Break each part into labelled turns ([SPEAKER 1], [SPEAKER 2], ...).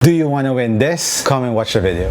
[SPEAKER 1] Do you want to win this? Come and watch the video.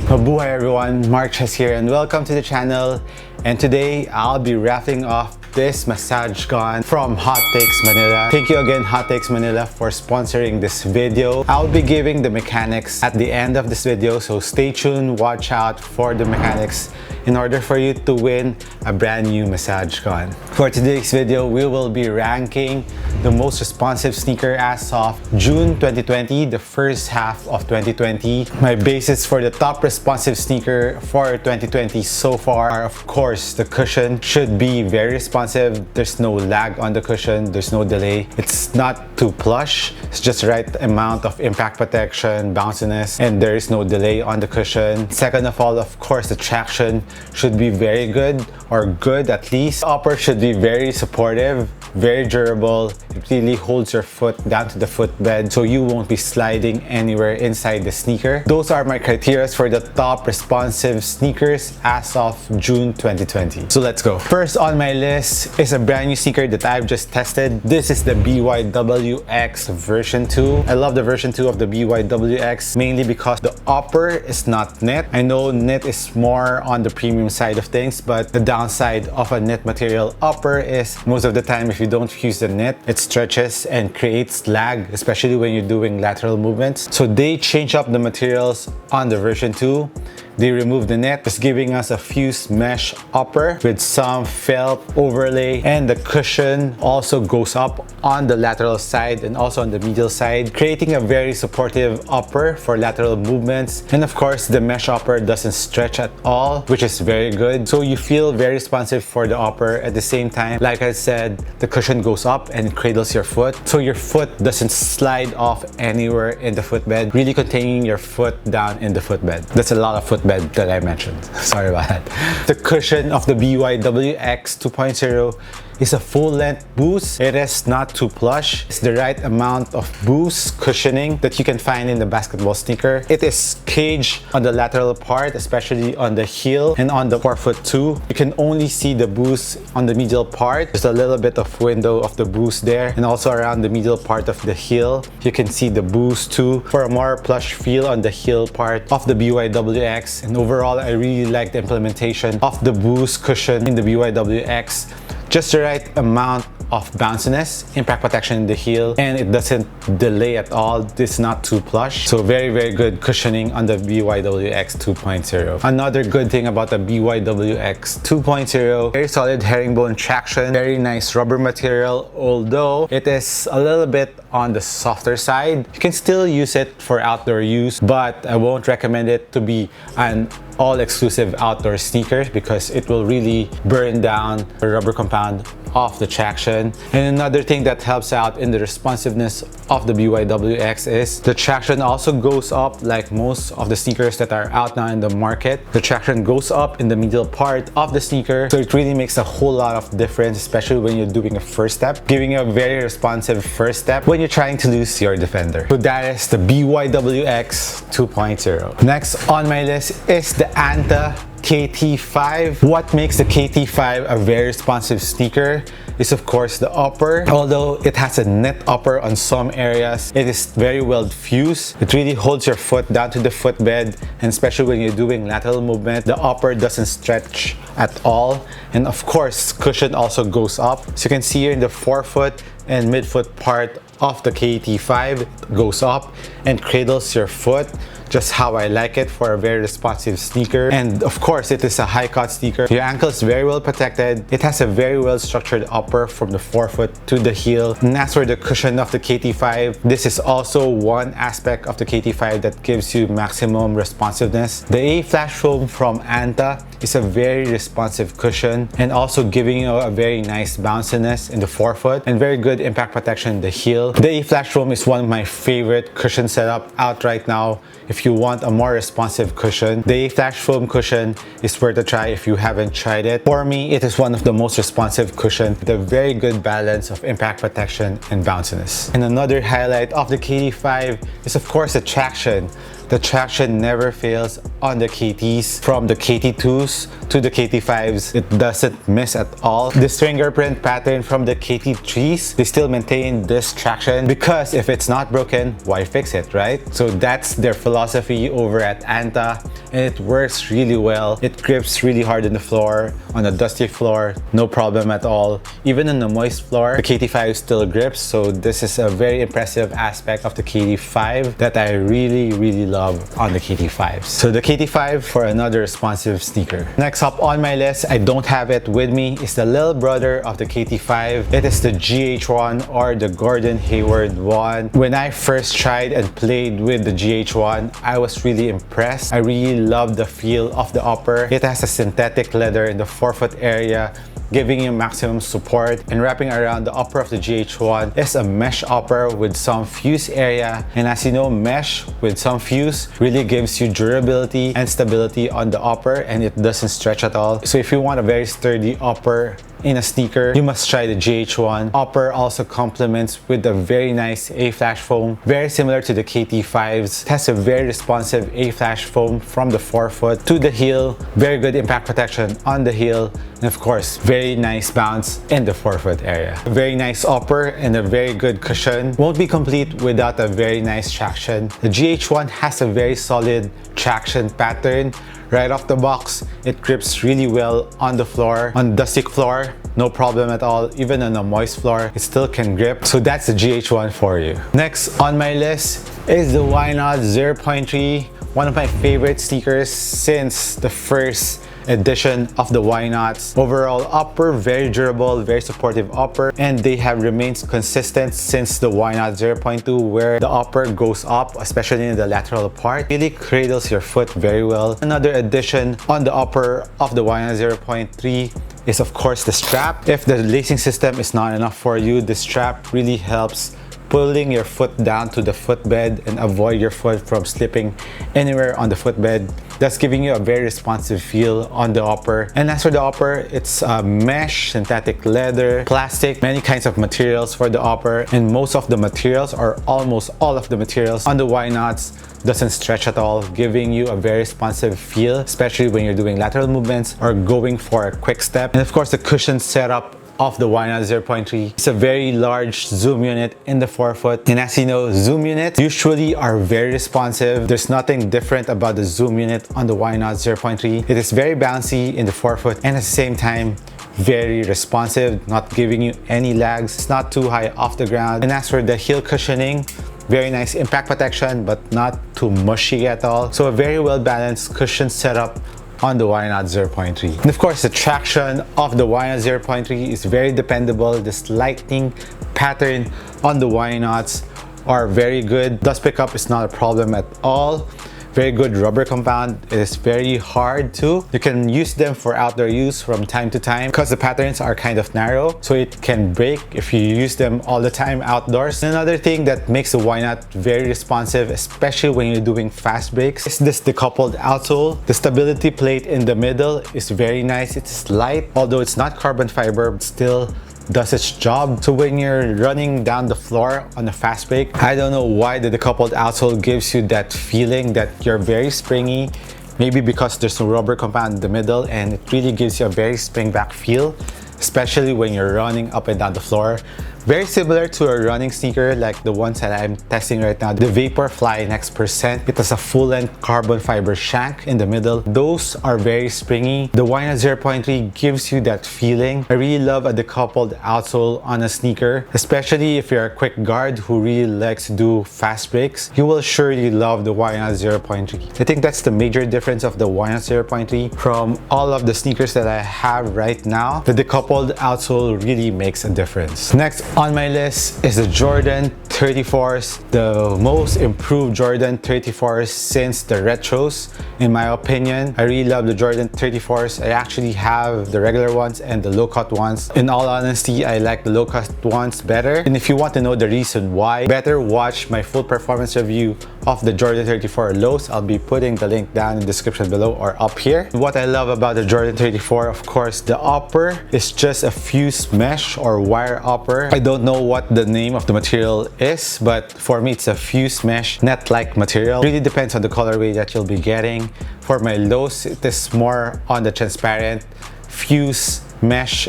[SPEAKER 1] Mabuhay everyone, Marches here and welcome to the channel. And today I'll be wrapping off this massage gun from Hot Takes Manila. Thank you again Hot Takes Manila for sponsoring this video. I'll be giving the mechanics at the end of this video, so stay tuned, watch out for the mechanics in order for you to win a brand new massage gun. For today's video, we will be ranking the most responsive sneaker as of June 2020, the first half of 2020. My basis for the top responsive sneaker for 2020 so far are, of course, the cushion should be very responsive. There's no lag on the cushion, there's no delay. It's not too plush, it's just the right amount of impact protection, bounciness, and there is no delay on the cushion. Second of all, of course, the traction should be very good, or good at least. The upper should be very supportive, very durable. It really holds your foot down to the footbed so you won't be sliding anywhere inside the sneaker. Those are my criteria for the top responsive sneakers as of June 2020. So let's go. First on my list is a brand new sneaker that I've just tested. This is the Byw X version 2. I love the version 2 of the Byw X mainly because the upper is not knit. I know knit is more on the premium side of things, but the downside of a knit material upper is most of the time if you don't use the knit, it stretches and creates lag, especially when you're doing lateral movements. So they change up the materials on the version 2. They removed the net, just giving us a fused mesh upper with some felt overlay, and the cushion also goes up on the lateral side and also on the medial side, creating a very supportive upper for lateral movements. And of course, the mesh upper doesn't stretch at all, which is very good. So you feel very responsive for the upper. At the same time, like I said, the cushion goes up and it cradles your foot, so your foot doesn't slide off anywhere in the footbed, really containing your foot down in the footbed. That's a lot of footbed that I mentioned. Sorry about that. The cushion of the Byw X 2.0 is a full-length boost. It is not too plush. It's the right amount of boost cushioning that you can find in the basketball sneaker. It is caged on the lateral part, especially on the heel and on the forefoot too. You can only see the boost on the medial part. There's a little bit of window of the boost there, and also around the medial part of the heel. You can see the boost too for a more plush feel on the heel part of the Byw X. And overall, I really like the implementation of the boost cushion in the Byw X. Just the right amount of bounciness, impact protection in the heel, and it doesn't delay at all. It's not too plush. So very good cushioning on the Byw X 2.0. Another good thing about the Byw X 2.0, very solid herringbone traction, very nice rubber material, although it is a little bit on the softer side. You can still use it for outdoor use, but I won't recommend it to be an all-exclusive outdoor sneaker because it will really burn down the rubber compound of the traction. And another thing that helps out in the responsiveness of the Byw X is the traction also goes up, like most of the sneakers that are out now in the market. The traction goes up in the medial part of the sneaker, so it really makes a whole lot of difference, especially when you're doing a first step, giving you a very responsive first step when you're trying to lose your defender. So that is the Byw X 2.0. Next on my list is the Anta Kp5. What makes the Kp5 a very responsive sneaker is of course the upper. Although it has a knit upper on some areas, it is very well fused. It really holds your foot down to the footbed, and especially when you're doing lateral movement, the upper doesn't stretch at all. And of course, cushion also goes up. So you can see here in the forefoot and midfoot part of the Kp5, it goes up and cradles your foot, just how I like it for a very responsive sneaker. And of course, it is a high cut sneaker. Your ankle is very well protected. It has a very well structured upper from the forefoot to the heel. And as for the cushion of the Kp5, this is also one aspect of the Kp5 that gives you maximum responsiveness. The A Flash Foam from Anta is a very responsive cushion and also giving you a very nice bounciness in the forefoot and very good impact protection in the heel. The A Flash Foam is one of my favorite cushion setup out right now. If you want a more responsive cushion, the A Flash Foam cushion is worth a try if you haven't tried it. For me, it is one of the most responsive cushions with a very good balance of impact protection and bounciness. And another highlight of the Kp5 is of course the traction. The traction never fails on the KTs. From the KT2s to the KT5s, it doesn't miss at all. This fingerprint pattern from the KT3s, they still maintain this traction because if it's not broken, why fix it, right? So that's their philosophy over at Anta, and it works really well. It grips really hard on the floor, on a dusty floor, no problem at all. Even on the moist floor, the KT5 still grips, so this is a very impressive aspect of the KT5 that I really love on the KT5s. So the KT5 for another responsive sneaker. Next up on my list, I don't have it with me, is the little brother of the KT5. It is the GH1 or the Gordon Hayward one. When I first tried and played with the GH1, I was really impressed. I really love the feel of the upper. It has a synthetic leather in the forefoot area, giving you maximum support, and wrapping around the upper of the GH1 is a mesh upper with some fuse area. And as you know, mesh with some fuse really gives you durability and stability on the upper, and it doesn't stretch at all. So if you want a very sturdy upper in a sneaker, you must try the GH1. Upper also complements with a very nice A-flash foam, very similar to the KT5s. It has a very responsive A-flash foam from the forefoot to the heel, very good impact protection on the heel, and of course, very nice bounce in the forefoot area. A very nice upper and a very good cushion. Won't be complete without a very nice traction. The GH1 has a very solid traction pattern. Right off the box, it grips really well on the floor. On dusty floor, no problem at all. Even on a moist floor, it still can grip. So that's the GH1 for you. Next on my list is the Wynot 0.3, one of my favorite sneakers since the first edition of the Wynots. Overall upper, very durable, very supportive upper, and they have remained consistent since the Wynot 0.2, where the upper goes up, especially in the lateral part, really cradles your foot very well. Another addition on the upper of the Wynot 0.3 is of course the strap. If the lacing system is not enough for you, the strap really helps pulling your foot down to the footbed and avoid your foot from slipping anywhere on the footbed. That's giving you a very responsive feel on the upper. And as for the upper, it's mesh, synthetic leather, plastic, many kinds of materials for the upper, and most of the materials, or almost all of the materials on the Wynots, doesn't stretch at all, giving you a very responsive feel, especially when you're doing lateral movements or going for a quick step. And of course, the cushion setup of the Wynot 0.3. It's a very large zoom unit in the forefoot, and as you know, zoom units usually are very responsive. There's nothing different about the zoom unit on the Wynot 0.3. It is very bouncy in the forefoot and at the same time very responsive, not giving you any lags. It's not too high off the ground. And as for the heel cushioning, very nice impact protection but not too mushy at all. So a very well balanced cushion setup on the Wynot 0.3. And of course, the traction of the Wynot 0.3 is very dependable. The lightning pattern on the Wynots are very good. Dust pickup is not a problem at all. Very good rubber compound. It is very hard too. You can use them for outdoor use from time to time because the patterns are kind of narrow, so it can break if you use them all the time outdoors. Another thing that makes the Wynot very responsive, especially when you're doing fast breaks, is this decoupled outsole. The stability plate in the middle is very nice. It's light, although it's not carbon fiber, but still does its job. So when you're running down the floor on a fast break, I don't know why the decoupled outsole gives you that feeling that you're very springy. Maybe because there's no rubber compound in the middle, and it really gives you a very spring back feel, especially when you're running up and down the floor. Very similar to a running sneaker like the ones that I'm testing right now, the Vaporfly Next%. It has a full-length carbon fiber shank in the middle. Those are very springy. The Wynot 0.3 gives you that feeling. I really love a decoupled outsole on a sneaker, especially if you're a quick guard who really likes to do fast breaks. You will surely love the Wynot 0.3. I think that's the major difference of the Wynot 0.3 from all of the sneakers that I have right now. The decoupled outsole really makes a difference. Next on my list is the Jordan 34s, the most improved Jordan 34s since the retros, in my opinion. I really love the Jordan 34s. I actually have the regular ones and the low-cut ones. In all honesty, I like the low-cut ones better. And if you want to know the reason why, better watch my full performance review of the Jordan 34 lows. I'll be putting the link down in the description below or up here. What I love about the Jordan 34, of course, the upper is just a fused mesh or wire upper. I don't know what the name of the material is, but for me it's a fused mesh net-like material. Really depends on the colorway that you'll be getting. For my lows, it is more on the transparent fused mesh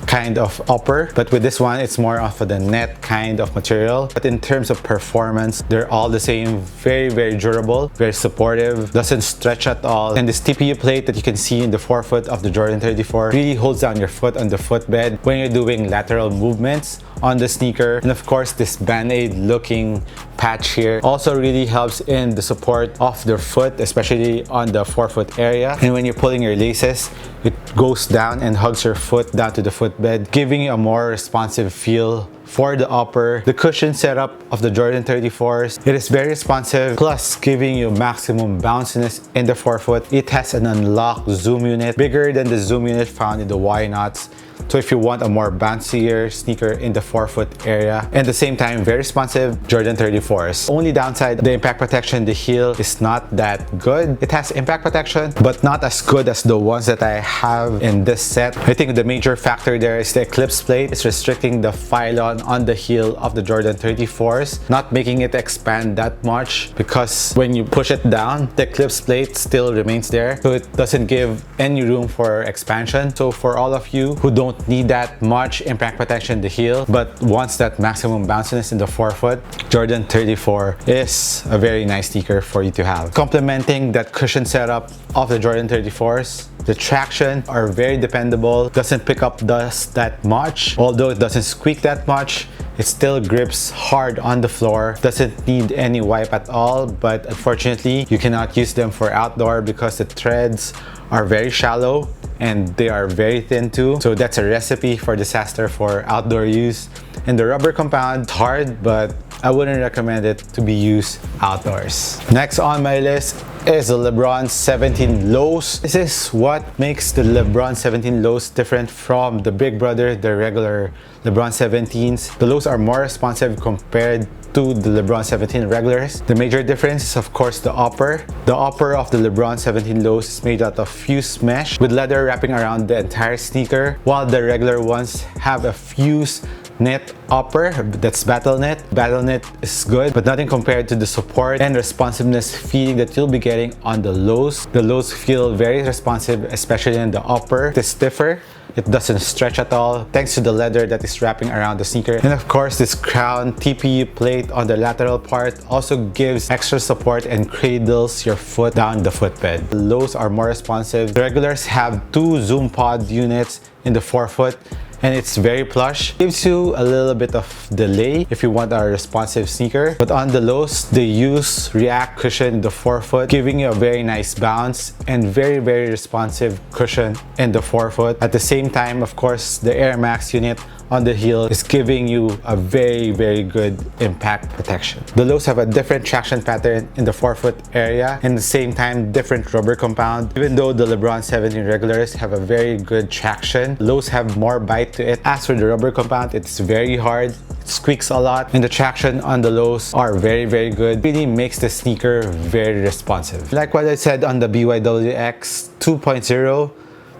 [SPEAKER 1] kind of upper, but with this one it's more of the net kind of material. But in terms of performance, they're all the same. Very durable, very supportive, doesn't stretch at all. And this TPU plate that you can see in the forefoot of the Jordan 34 really holds down your foot on the footbed when you're doing lateral movements on the sneaker. And of course, this band-aid looking patch here also really helps in the support of the foot, especially on the forefoot area. And when you're pulling your laces, it goes down and hugs your foot down to the footbed, giving you a more responsive feel for the upper. The cushion setup of the Jordan 34s, it is very responsive, plus giving you maximum bounciness in the forefoot. It has an unlocked zoom unit, bigger than the zoom unit found in the Y knots. So if you want a more bouncier sneaker in the forefoot area, and at the same time very responsive, Jordan 34s. Only downside, the impact protection, the heel is not that good. It has impact protection, but not as good as the ones that I have in this set. I think the major factor there is the eclipse plate. It's restricting the phylon on the heel of the Jordan 34s, not making it expand that much, because when you push it down, the eclipse plate still remains there, so it doesn't give any room for expansion. So for all of you who don't need that much impact protection in the heel but wants that maximum bounciness in the forefoot, Jordan 34 is a very nice sneaker for you to have. Complementing that cushion setup of the Jordan 34s, the traction are very dependable, doesn't pick up dust that much. Although it doesn't squeak that much, it still grips hard on the floor, doesn't need any wipe at all. But unfortunately, you cannot use them for outdoor because the threads are very shallow and they are very thin too. So that's a recipe for disaster for outdoor use. And the rubber compound, hard, but I wouldn't recommend it to be used outdoors. Next on my list is the Lebron 17 lows. This is what makes the Lebron 17 lows different from the big brother, the regular Lebron 17s. The lows are more responsive compared to the Lebron 17 regulars. The major difference is of course the upper. The upper of the Lebron 17 lows is made out of fused mesh with leather wrapping around the entire sneaker, while the regular ones have a fused knit upper that's battle knit. Battle knit is good, but nothing compared to the support and responsiveness feeling that you'll be getting on the lows. The lows feel very responsive, especially in the upper. It is stiffer. It doesn't stretch at all thanks to the leather that is wrapping around the sneaker. And of course, this crown TPU plate on the lateral part also gives extra support and cradles your foot down the footbed. The lows are more responsive. The regulars have two zoom pod units in the forefoot, and it's very plush. Gives you a little bit of delay if you want a responsive sneaker. But on the lows, they use React cushion in the forefoot, giving you a very nice bounce and very responsive cushion in the forefoot. At the same time, of course, the Air Max unit on the heel is giving you a very good impact protection. The lows have a different traction pattern in the forefoot area, and at the same time different rubber compound. Even though the Lebron 17 regulars have a very good traction, lows have more bite to it. As for the rubber compound, it's very hard, it squeaks a lot, and the traction on the lows are very good. Really makes the sneaker very responsive. Like what I said on the Byw X 2.0,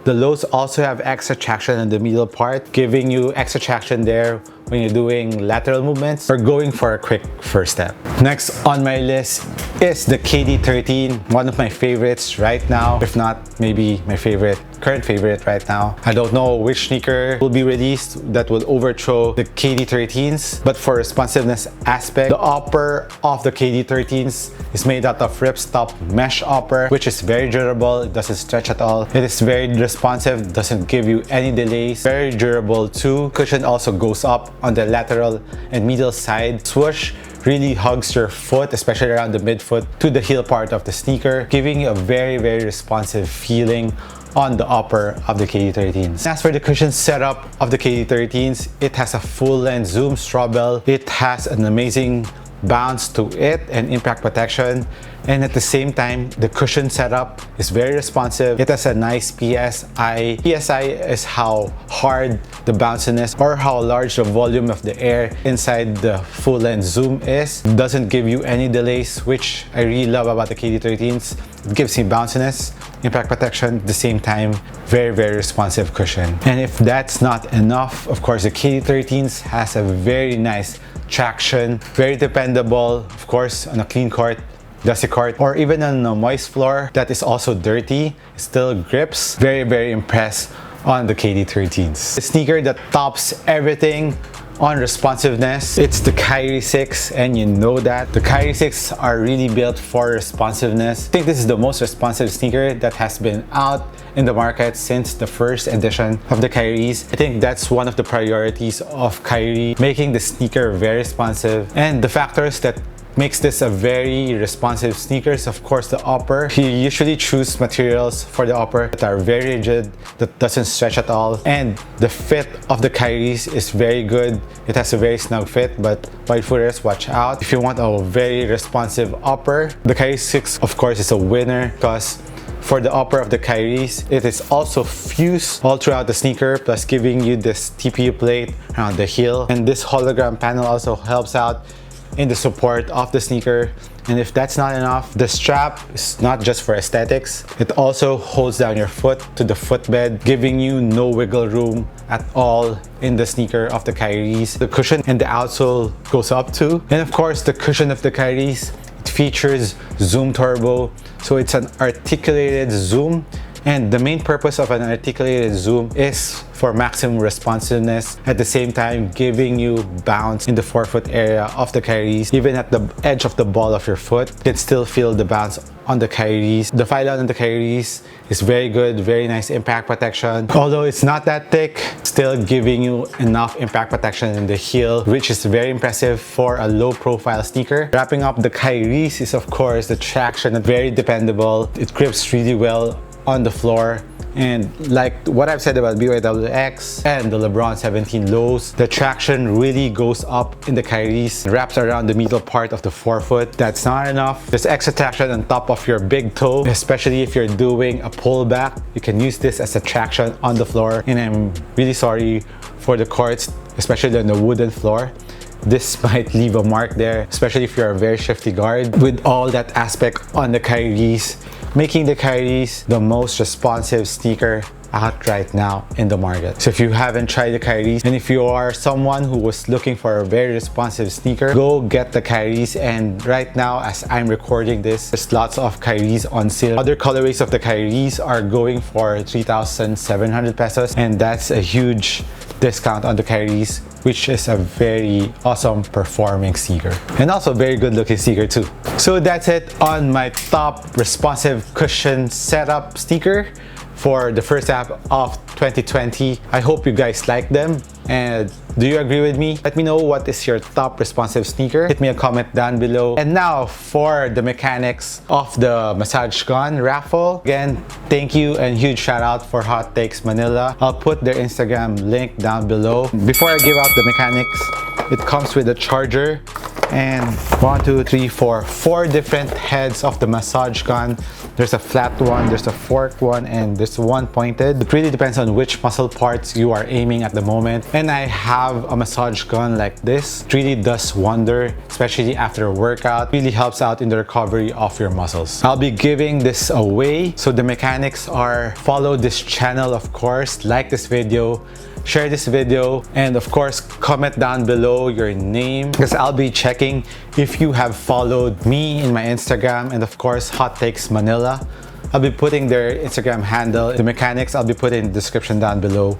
[SPEAKER 1] the lows also have extra traction in the middle part, giving you extra traction there when you're doing lateral movements or going for a quick first step. Next on my list is the KD13, one of my favorites right now, if not maybe my current favorite right now. I don't know which sneaker will be released that will overthrow the KD13s, but for responsiveness aspect, the upper of the KD13s is made out of ripstop mesh upper, which is very durable. It doesn't stretch at all. It is very responsive, doesn't give you any delays. Very durable too. Cushion also goes up on the lateral and middle side. Swoosh really hugs your foot, especially around the midfoot to the heel part of the sneaker, giving you a very responsive feeling on the upper of the KD13s. As for the cushion setup of the KD13s, it has a full length zoom straw bell. It has an amazing bounce to it and impact protection. and at the same time, the cushion setup is very responsive. It has a nice PSI. PSI is how hard the bounciness or how large the volume of the air inside the full length zoom is. It doesn't give you any delays, which I really love about the KD13s. It gives me bounciness, impact protection, at the same time, very responsive cushion. And if that's not enough, of course, the KD13s has a very nice traction, very dependable, of course, on a clean court, dusty court, or even on a moist floor that is also dirty, it still grips. Very impressed on the KD13s. The sneaker that tops everything on responsiveness, it's the Kyrie 6, and you know that. The Kyrie 6 are really built for responsiveness. I think this is the most responsive sneaker that has been out in the market since the first edition of the Kyries. I think that's one of the priorities of Kyrie, making the sneaker very responsive. And the factors that makes this a very responsive sneaker is, of course, the upper. You usually choose materials for the upper that are very rigid, that doesn't stretch at all, and the fit of the Kyries is very good. It has a very snug fit, but wide footers, watch out. If you want a very responsive upper, the Kyrie 6, of course, is a winner, because for the upper of the Kyries, it is also fused all throughout the sneaker, plus giving you this TPU plate around the heel. And this hologram panel also helps out in the support of the sneaker. And if that's not enough, the strap is not just for aesthetics. It also holds down your foot to the footbed, giving you no wiggle room at all in the sneaker of the Kyries. The cushion and the outsole goes up too. And of course, the cushion of the Kyries, it features Zoom Turbo. So it's an articulated zoom. And the main purpose of an articulated zoom is for maximum responsiveness, at the same time giving you bounce in the forefoot area of the Kyries. Even at the edge of the ball of your foot, you can still feel the bounce on the Kyries. The fill-out on the Kyries is very good, very nice impact protection. Although it's not that thick, still giving you enough impact protection in the heel, which is very impressive for a low profile sneaker. Wrapping up the Kyries is, of course, the traction, very dependable. It grips really well on the floor, and like what I've said about Byw X and the Lebron 17 lows, the traction really goes up in the Kyries, wraps around the middle part of the forefoot. That's not enough. There's extra traction on top of your big toe, especially if you're doing a pullback. You can use this as a traction on the floor, and I'm really sorry for the courts, especially on the wooden floor. This might leave a mark there, especially if you're a very shifty guard. With all that aspect on the Kyries, making the Kyries the most responsive sneaker out right now in the market. So if you haven't tried the Kyries, and if you are someone who was looking for a very responsive sneaker, go get the Kyries. And right now, as I'm recording this, there's lots of Kyries on sale. Other colorways of the Kyries are going for 3,700 pesos, and that's a huge discount on the Kyries, which is a very awesome performing sneaker, and also very good looking sneaker too. So that's it on my top responsive cushion setup sneaker for the first half of 2020. I hope you guys like them, and do you agree with me? Let me know what is your top responsive sneaker. Hit me a comment down below. And now for the mechanics of the massage gun raffle. Again, thank you and huge shout out for Hot Takes Manila. I'll put their Instagram link down below. Before I give out the mechanics, it comes with a charger and 4 different heads of the massage gun. There's a flat one, there's a forked one, and there's one pointed. It really depends on which muscle parts you are aiming at the moment. And I have a massage gun like this. It really does wonder, especially after a workout. It really helps out in the recovery of your muscles. I'll be giving this away. So the mechanics are: follow this channel, of course, like this video, share this video, and of course comment down below your name, because I'll be checking if you have followed me in my Instagram, and of course Hot Takes Manila. I'll be putting their Instagram handle, the mechanics, I'll be putting in the description down below.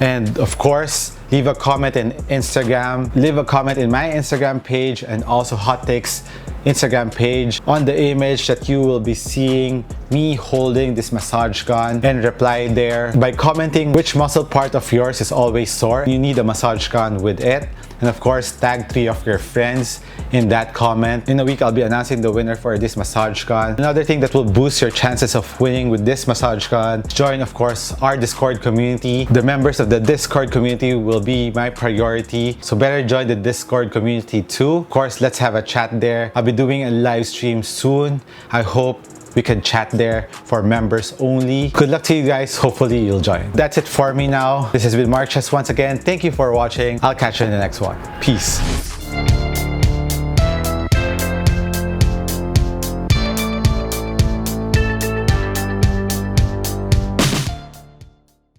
[SPEAKER 1] And of course, leave a comment in Instagram, leave a comment in my Instagram page, and also Hot Takes Instagram page on the image that you will be seeing me holding this massage gun and reply there by commenting which muscle part of yours is always sore. You need a massage gun with it. And of course, tag 3 of your friends in that comment. In a week, I'll be announcing the winner for this massage gun. Another thing that will boost your chances of winning with this massage gun, join of course our Discord community. The members of the Discord community will be my priority, so better join the Discord community too. Of course, let's have a chat there. I'll be doing a live stream soon. I hope we can chat there for members only. Good luck to you guys. Hopefully you'll join. That's it for me now. This has been Mark Chess once again. Thank you for watching. I'll catch you in the next one. Peace.